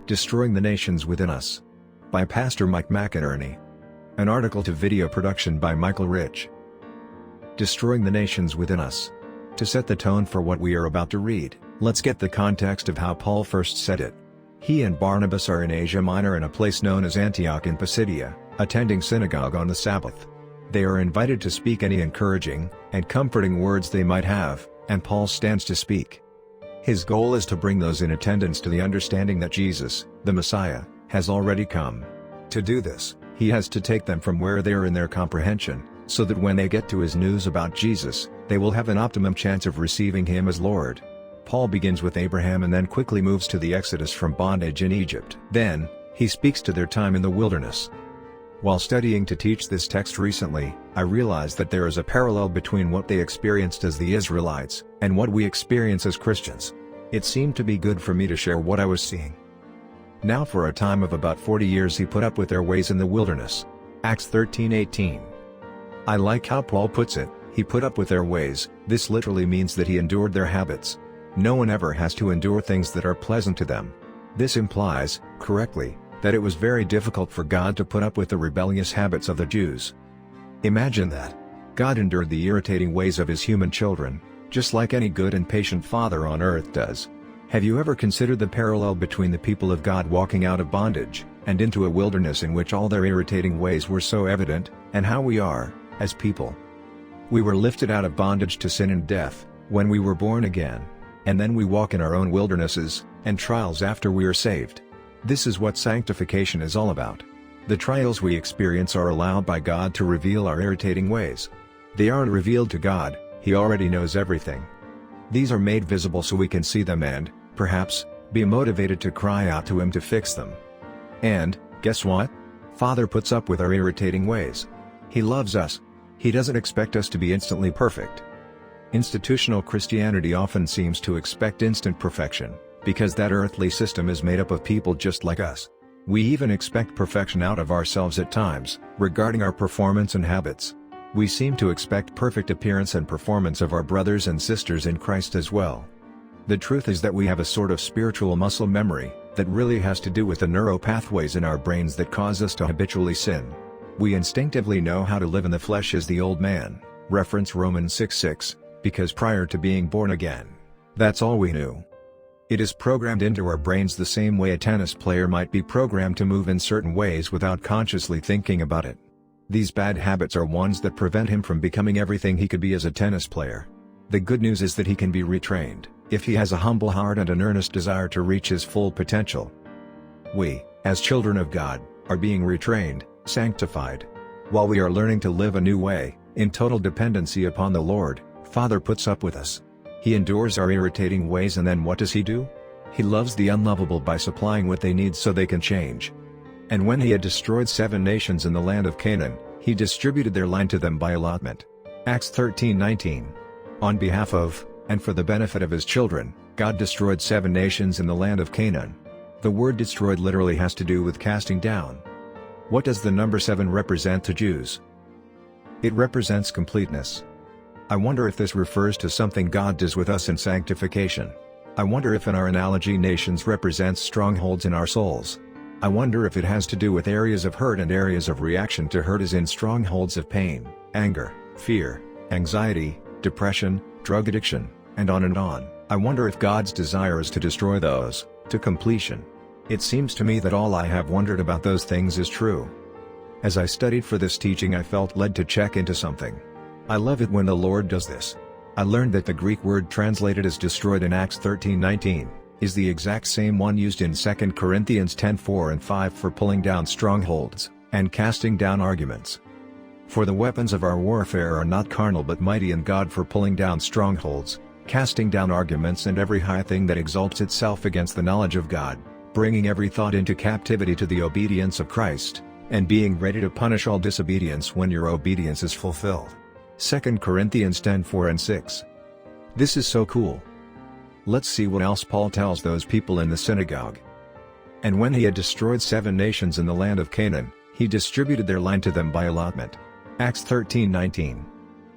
Destroying the Nations Within Us. By Pastor Mike McInerney. An article to video production by Michael Rich. Destroying the Nations Within Us. To set the tone for what we are about to read, let's get the context of how Paul first said it. He and Barnabas are in Asia Minor in a place known as Antioch in Pisidia, attending synagogue on the Sabbath. They are invited to speak any encouraging and comforting words they might have, and Paul stands to speak. His goal is to bring those in attendance to the understanding that Jesus, the Messiah, has already come. To do this, he has to take them from where they are in their comprehension, so that when they get to his news about Jesus, they will have an optimum chance of receiving him as Lord. Paul begins with Abraham and then quickly moves to the exodus from bondage in Egypt. Then, he speaks to their time in the wilderness. While studying to teach this text recently, I realized that there is a parallel between what they experienced as the Israelites, and what we experience as Christians. It seemed to be good for me to share what I was seeing. Now for a time of about 40 years he put up with their ways in the wilderness. Acts 13:18. I like how Paul puts it, he put up with their ways. This literally means that he endured their habits. No one ever has to endure things that are pleasant to them. This implies, correctly, that it was very difficult for God to put up with the rebellious habits of the Jews. Imagine that. God endured the irritating ways of his human children, just like any good and patient father on earth does. Have you ever considered the parallel between the people of God walking out of bondage, and into a wilderness in which all their irritating ways were so evident, and how we are, as people? We were lifted out of bondage to sin and death, when we were born again, and then we walk in our own wildernesses, and trials after we are saved. This is what sanctification is all about. The trials we experience are allowed by God to reveal our irritating ways. They aren't revealed to God, he already knows everything. These are made visible so we can see them and, perhaps, be motivated to cry out to him to fix them. And, guess what? Father puts up with our irritating ways. He loves us. He doesn't expect us to be instantly perfect. Institutional Christianity often seems to expect instant perfection, because that earthly system is made up of people just like us. We even expect perfection out of ourselves at times, regarding our performance and habits. We seem to expect perfect appearance and performance of our brothers and sisters in Christ as well. The truth is that we have a sort of spiritual muscle memory, that really has to do with the neural pathways in our brains that cause us to habitually sin. We instinctively know how to live in the flesh as the old man, reference Romans 6:6, because prior to being born again, that's all we knew. It is programmed into our brains the same way a tennis player might be programmed to move in certain ways without consciously thinking about it. These bad habits are ones that prevent him from becoming everything he could be as a tennis player. The good news is that he can be retrained, if he has a humble heart and an earnest desire to reach his full potential. We, as children of God, are being retrained, sanctified. While we are learning to live a new way, in total dependency upon the Lord, Father puts up with us. He endures our irritating ways, and then what does he do? He loves the unlovable by supplying what they need so they can change. And when he had destroyed 7 nations in the land of Canaan, he distributed their land to them by allotment. Acts 13:19. On behalf of, and for the benefit of his children, God destroyed 7 nations in the land of Canaan. The word destroyed literally has to do with casting down. What does the number 7 represent to Jews? It represents completeness. I wonder if this refers to something God does with us in sanctification. I wonder if in our analogy nations represents strongholds in our souls. I wonder if it has to do with areas of hurt and areas of reaction to hurt, as in strongholds of pain, anger, fear, anxiety, depression, drug addiction, and on and on. I wonder if God's desire is to destroy those, to completion. It seems to me that all I have wondered about those things is true. As I studied for this teaching, I felt led to check into something. I love it when the Lord does this. I learned that the Greek word translated as destroyed in Acts 13:19, is the exact same one used in 2 Corinthians 10:4 and 5 for pulling down strongholds, and casting down arguments. For the weapons of our warfare are not carnal but mighty in God for pulling down strongholds, casting down arguments and every high thing that exalts itself against the knowledge of God, bringing every thought into captivity to the obedience of Christ, and being ready to punish all disobedience when your obedience is fulfilled. 2 Corinthians 10:4 and 6. This is so cool. Let's see what else Paul tells those people in the synagogue. And when he had destroyed 7 nations in the land of Canaan, he distributed their land to them by allotment. Acts 13:19.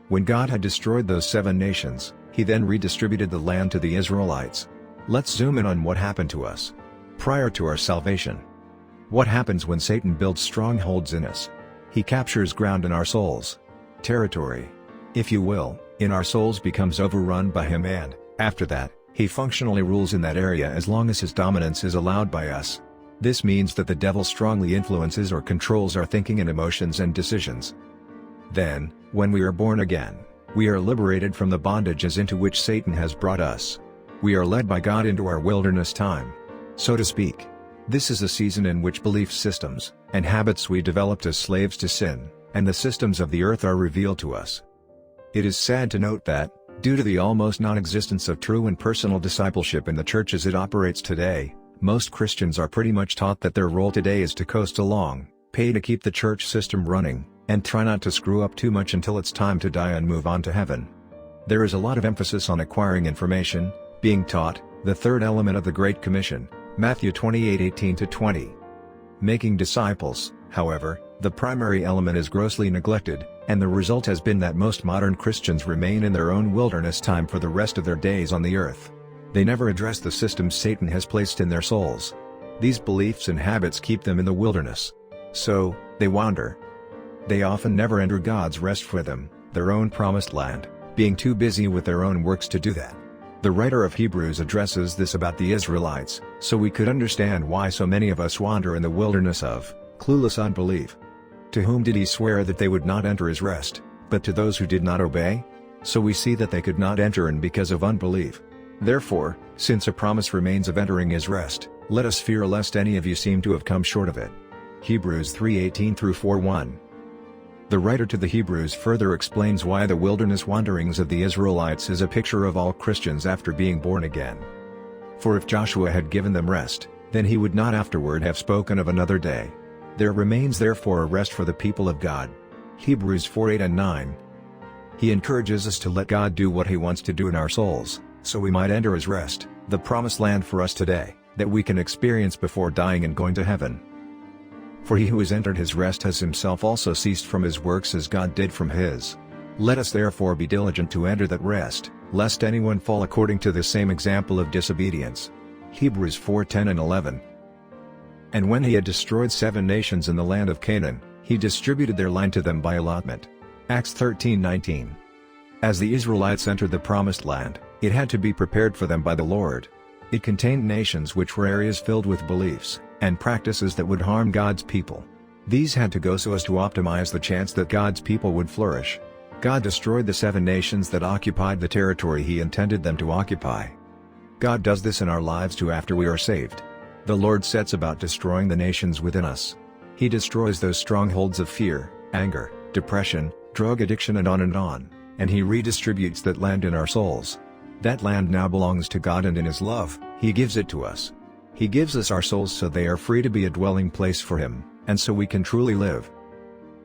When God had destroyed those 7 nations, he then redistributed the land to the Israelites. Let's zoom in on what happened to us. prior to our salvation. What happens when Satan builds strongholds in us? He captures ground in our souls. Territory, if you will, in our souls becomes overrun by him, and, after that, he functionally rules in that area as long as his dominance is allowed by us. This means that the devil strongly influences or controls our thinking and emotions and decisions. Then, when we are born again, we are liberated from the bondages into which Satan has brought us. We are led by God into our wilderness time, so to speak. This is a season in which belief systems and habits we developed as slaves to sin and the systems of the earth are revealed to us. It is sad to note that, due to the almost non-existence of true and personal discipleship in the church as it operates today, most Christians are pretty much taught that their role today is to coast along, pay to keep the church system running, and try not to screw up too much until it's time to die and move on to heaven. There is a lot of emphasis on acquiring information, being taught, the third element of the Great Commission, Matthew 28:18-20. Making disciples, however, the primary element is grossly neglected, and the result has been that most modern Christians remain in their own wilderness time for the rest of their days on the earth. They never address the systems Satan has placed in their souls. These beliefs and habits keep them in the wilderness. So, they wander. They often never enter God's rest for them, their own promised land, being too busy with their own works to do that. The writer of Hebrews addresses this about the Israelites, so we could understand why so many of us wander in the wilderness of clueless unbelief. To whom did he swear that they would not enter his rest, but to those who did not obey? So we see that they could not enter in because of unbelief. Therefore, since a promise remains of entering his rest, let us fear lest any of you seem to have come short of it. Hebrews 3:18-4:1. The writer to the Hebrews further explains why the wilderness wanderings of the Israelites is a picture of all Christians after being born again. For if Joshua had given them rest, then he would not afterward have spoken of another day. There remains therefore a rest for the people of God. Hebrews 4:8-9. He encourages us to let God do what he wants to do in our souls, so we might enter his rest, the promised land for us today, that we can experience before dying and going to heaven. For he who has entered his rest has himself also ceased from his works as God did from his. Let us therefore be diligent to enter that rest, lest anyone fall according to the same example of disobedience. Hebrews 4:10-11. And when he had destroyed 7 nations in the land of Canaan, he distributed their land to them by allotment. Acts 13:19. As the Israelites entered the promised land, it had to be prepared for them by the Lord. It contained nations which were areas filled with beliefs and practices that would harm God's people. These had to go so as to optimize the chance that God's people would flourish. God destroyed the 7 nations that occupied the territory he intended them to occupy. God does this in our lives too after we are saved. The Lord sets about destroying the nations within us. He destroys those strongholds of fear, anger, depression, drug addiction and on, and he redistributes that land in our souls. That land now belongs to God, and in his love, he gives it to us. He gives us our souls so they are free to be a dwelling place for him, and so we can truly live.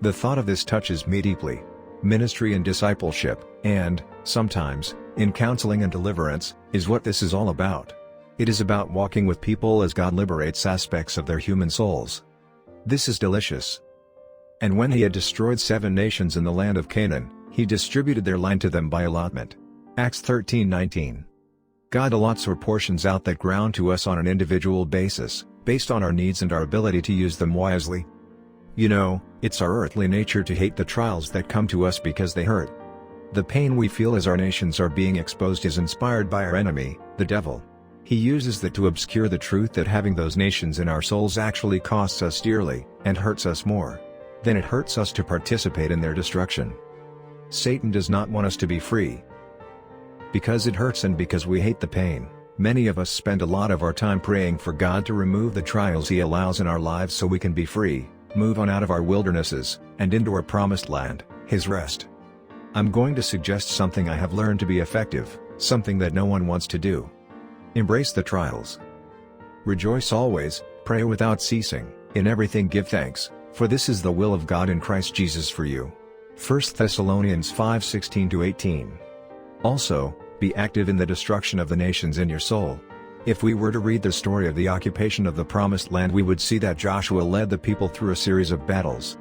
The thought of this touches me deeply. Ministry and discipleship, and, sometimes, in counseling and deliverance, is what this is all about. It is about walking with people as God liberates aspects of their human souls. This is delicious. And when he had destroyed 7 nations in the land of Canaan, he distributed their land to them by allotment. Acts 13:19. God allots or portions out that ground to us on an individual basis, based on our needs and our ability to use them wisely. You know, it's our earthly nature to hate the trials that come to us because they hurt. The pain we feel as our nations are being exposed is inspired by our enemy, the devil. He uses that to obscure the truth that having those nations in our souls actually costs us dearly, and hurts us more than it hurts us to participate in their destruction. Satan does not want us to be free. Because it hurts and because we hate the pain, many of us spend a lot of our time praying for God to remove the trials he allows in our lives so we can be free, move on out of our wildernesses, and into our promised land, his rest. I'm going to suggest something I have learned to be effective, something that no one wants to do. Embrace the trials. Rejoice always, pray without ceasing, in everything give thanks, for this is the will of God in Christ Jesus for you. 1 Thessalonians 5:16-18. Also, be active in the destruction of the nations in your soul. If we were to read the story of the occupation of the Promised Land, we would see that Joshua led the people through a series of battles.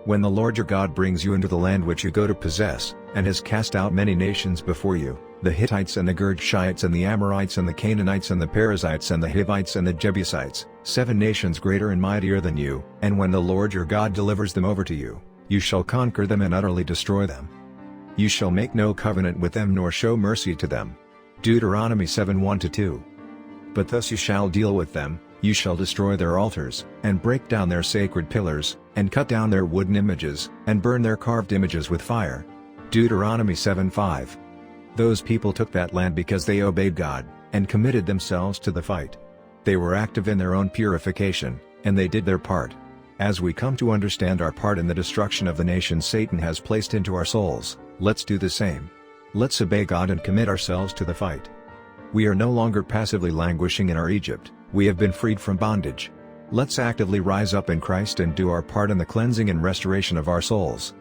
When the Lord your God brings you into the land which you go to possess, and has cast out many nations before you, the Hittites and the Girgashites and the Amorites and the Canaanites and the Perizzites and the Hivites and the Jebusites, 7 nations greater and mightier than you, and when the Lord your God delivers them over to you, you shall conquer them and utterly destroy them. You shall make no covenant with them nor show mercy to them. Deuteronomy 7:1-2. But thus you shall deal with them, you shall destroy their altars, and break down their sacred pillars, and cut down their wooden images, and burn their carved images with fire. Deuteronomy 7:5. Those people took that land because they obeyed God, and committed themselves to the fight. They were active in their own purification, and they did their part. As we come to understand our part in the destruction of the nations Satan has placed into our souls, let's do the same. Let's obey God and commit ourselves to the fight. We are no longer passively languishing in our Egypt, we have been freed from bondage. Let's actively rise up in Christ and do our part in the cleansing and restoration of our souls.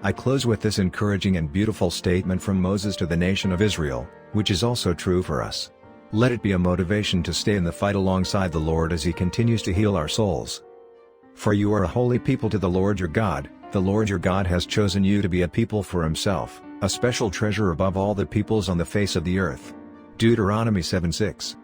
I close with this encouraging and beautiful statement from Moses to the nation of Israel, which is also true for us. Let it be a motivation to stay in the fight alongside the Lord as He continues to heal our souls. For you are a holy people to the Lord your God. The Lord your God has chosen you to be a people for Himself, a special treasure above all the peoples on the face of the earth. Deuteronomy 7:6.